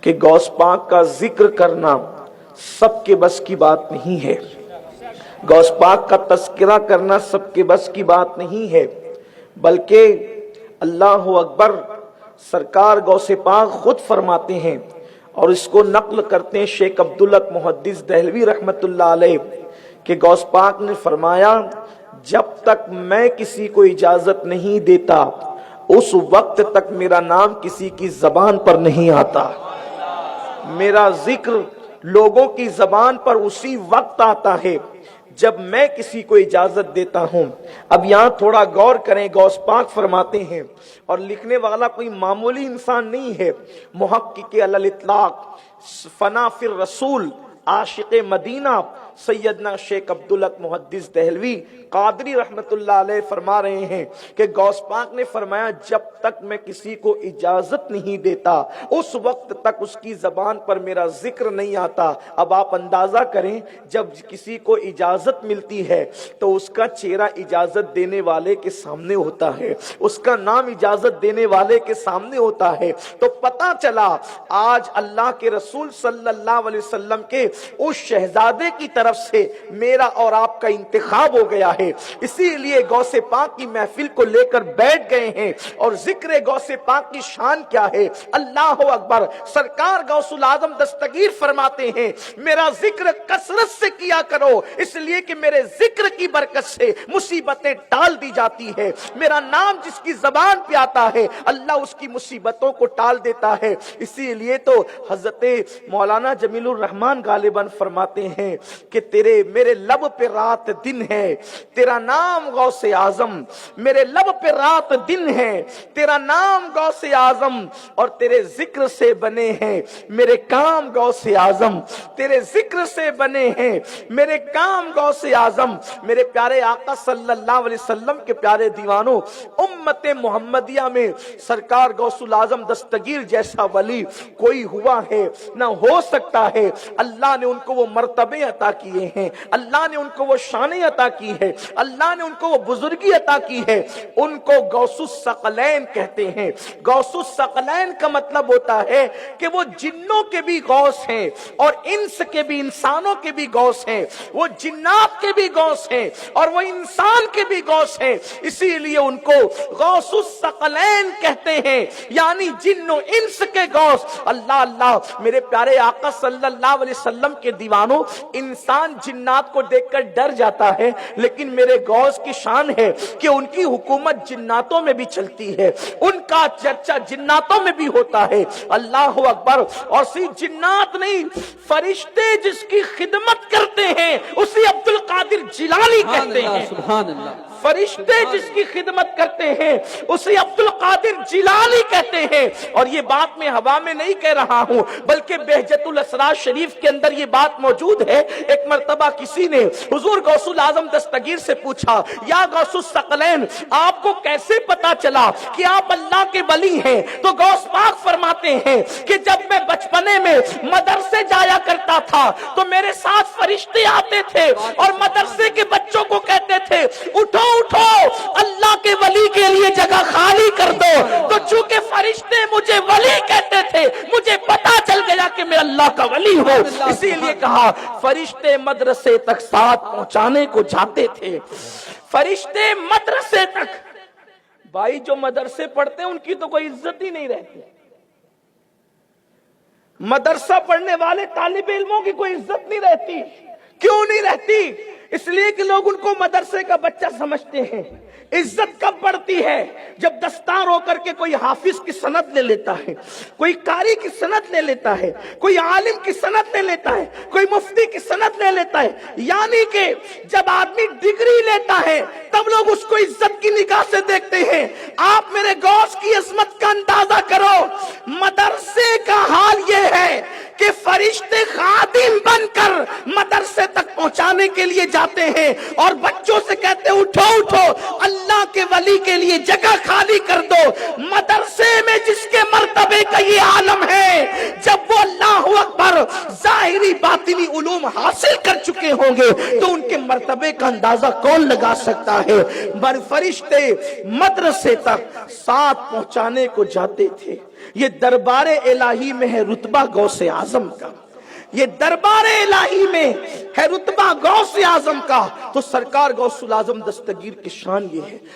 کہ غوث پاک کا ذکر کرنا سب کے بس کی بات نہیں ہے، غوث پاک کا تذکرہ کرنا سب کے بس کی بات نہیں ہے، بلکہ اللہ اکبر سرکار غوث پاک خود فرماتے ہیں اور اس کو نقل کرتے ہیں شیخ عبدالحق محدث دہلوی رحمت اللہ علیہ کہ غوث پاک نے فرمایا جب تک میں کسی کو اجازت نہیں دیتا اس وقت تک میرا نام کسی کی زبان پر نہیں آتا، میرا ذکر لوگوں کی زبان پر اسی وقت آتا ہے جب میں کسی کو اجازت دیتا ہوں۔ اب یہاں تھوڑا غور کریں، غوث پاک فرماتے ہیں اور لکھنے والا کوئی معمولی انسان نہیں ہے، محقق علی الاطلاق فنا فی الرسول عاشق مدینہ سیدنا شیخ عبدالحق محدث دہلوی قادری رحمت اللہ علیہ فرما رہے ہیں کہ غوث پاک نے فرمایا جب تک میں کسی کو اجازت نہیں دیتا اس وقت تک اس کی زبان پر میرا ذکر نہیں آتا۔ اب آپ اندازہ کریں جب کسی کو اجازت ملتی ہے تو اس کا چہرہ اجازت دینے والے کے سامنے ہوتا ہے، اس کا نام اجازت دینے والے کے سامنے ہوتا ہے، تو پتہ چلا آج اللہ کے رسول صلی اللہ علیہ وسلم کے اس شہزادے کی طرف سے میرا اور آپ کا انتخاب ہو گیا ہے، اسی لیے غوث پاک کی محفل کو لے کر بیٹھ گئے ہیں۔ اور ذکر غوث پاک کی شان کیا ہے، اللہ اکبر، سرکار غوث العظم دستگیر فرماتے ہیں میرا ذکر کثرت سے کیا کرو اس لیے کہ میرے ذکر کی برکت سے مصیبتیں ٹال دی جاتی ہے، میرا نام جس کی زبان پہ آتا ہے اللہ اس کی مصیبتوں کو ٹال دیتا ہے۔ اسی لیے تو حضرت مولانا جمیل الرحمن غالباً فرماتے ہیں کہ تیرے میرے لب پہ رات دن ہے تیرا نام غوث اعظم، میرے لب پہ رات دن ہے تیرا نام غوث اعظم، اور تیرے ذکر سے بنے ہیں میرے کام غوث اعظم، تیرے ذکر سے بنے ہیں میرے کام غوث اعظم۔ میرے پیارے آقا صلی اللہ علیہ وسلم کے پیارے دیوانوں، امت محمدیہ میں سرکار غوث العظم دستگیر جیسا ولی کوئی ہوا ہے نہ ہو سکتا ہے۔ اللہ نے ان کو وہ مرتبے عطا کیے ہیں، اللہ نے ان کو وہ شانیں عطا کی ہے، اللہ نے ان کو وہ بزرگی عطا کی ہے، ان کو غوث الثقلین کہتے ہیں۔ غوث الثقلین کا مطلب ہوتا ہے کہ وہ جنوں کے بھی غوث ہیں اور انس کے بھی، انسانوں کے بھی غوث ہیں، وہ جنات کے بھی غوث ہیں اور وہ انسان کے بھی غوث ہیں، اسی لیے ان کو غوث الثقلین کہتے ہیں، یعنی جن و انس کے غوث۔ اللہ اللہ، میرے پیارے آقا صلی اللہ علیہ وسلم کے دیوانوں، انسان جنات کو دیکھ کر ڈر جاتا ہے، لیکن میرے غوث کی شان ہے کہ ان کی حکومت جناتوں میں بھی چلتی ہے، ان کا چرچا جناتوں میں بھی ہوتا ہے۔ اللہ اکبر، اور صرف جنات نہیں، فرشتے جس کی خدمت کرتے ہیں اسے عبد القادر جیلانی کہتے ہیں۔ سبحان اللہ، فرشتے جس کی خدمت کرتے ہیں اسے عبد القادر جیلانی کہتے ہیں۔ اور یہ بات میں ہوا میں نہیں کہہ رہا ہوں بلکہ بہجت الاسرار شریف کے اندر یہ بات موجود ہے۔ ایک مرتبہ کسی نے حضور غوث العظم دستگیر سے پوچھا، یا غوث الثقلین آپ کو کیسے پتا چلا کہ آپ اللہ کے ولی ہیں؟ تو غوث پاک فرماتے ہیں کہ جب میں بچپنے میں مدرسے جایا کرتا تھا تو میرے ساتھ فرشتے آتے تھے اور مدرسے کے بچوں کو کہتے تھے اٹھو اٹھو اللہ کے ولی کے لیے جگہ خالی کر دو، تو چونکہ فرشتے مجھے ولی کہتے تھے مجھے پتا چل گیا کہ میں اللہ کا ولی ہوں، اسی لیے کہا فرشتے مدرسے تک ساتھ پہنچانے کو جاتے تھے۔ فرشتے مدرسے تک، بھائی جو مدرسے پڑھتے ہیں ان کی تو کوئی عزت ہی نہیں رہتی، مدرسہ پڑھنے والے طالب علموں کی کوئی عزت نہیں رہتی۔ کیوں نہیں رہتی؟ اس لیے کہ لوگ ان کو مدرسے کا بچہ سمجھتے ہیں۔ عزت کب بڑھتی ہے؟ جب دستار ہو کر کے کوئی حافظ کی سند لے لیتا ہے، کوئی قاری کی سند لے لیتا ہے، کوئی عالم کی سند لے لیتا ہے، کوئی مفتی کی سند لے لیتا ہے، یعنی کہ جب آدمی ڈگری لیتا ہے تب لوگ اس کو عزت کی نگاہ سے دیکھتے ہیں۔ آپ میرے غوث کی عظمت کا اندازہ کرو، مدرسے کا حال یہ ہے کہ فرشتے خادم بن کر مدرسے تک پہنچانے کے لیے جاتے ہیں اور بچوں سے کہتے ہیں اٹھو اٹھو اللہ کے ولی کے لیے جگہ خالی کر دو۔ مدرسے میں جس کے مرتبے کا یہ عالم ہے، جب وہ اللہ اکبر ظاہری باطنی علوم حاصل کر چکے ہوں گے تو ان کے مرتبے کا اندازہ کون لگا سکتا ہے۔ فرشتے مدرسے تک ساتھ پہنچانے کو جاتے تھے۔ یہ دربار الہی میں ہے رتبہ غوث اعظم کا، یہ دربار الہی میں ہے رتبہ غوث اعظم کا، تو سرکار غوث الاعظم دستگیر کی شان یہ ہے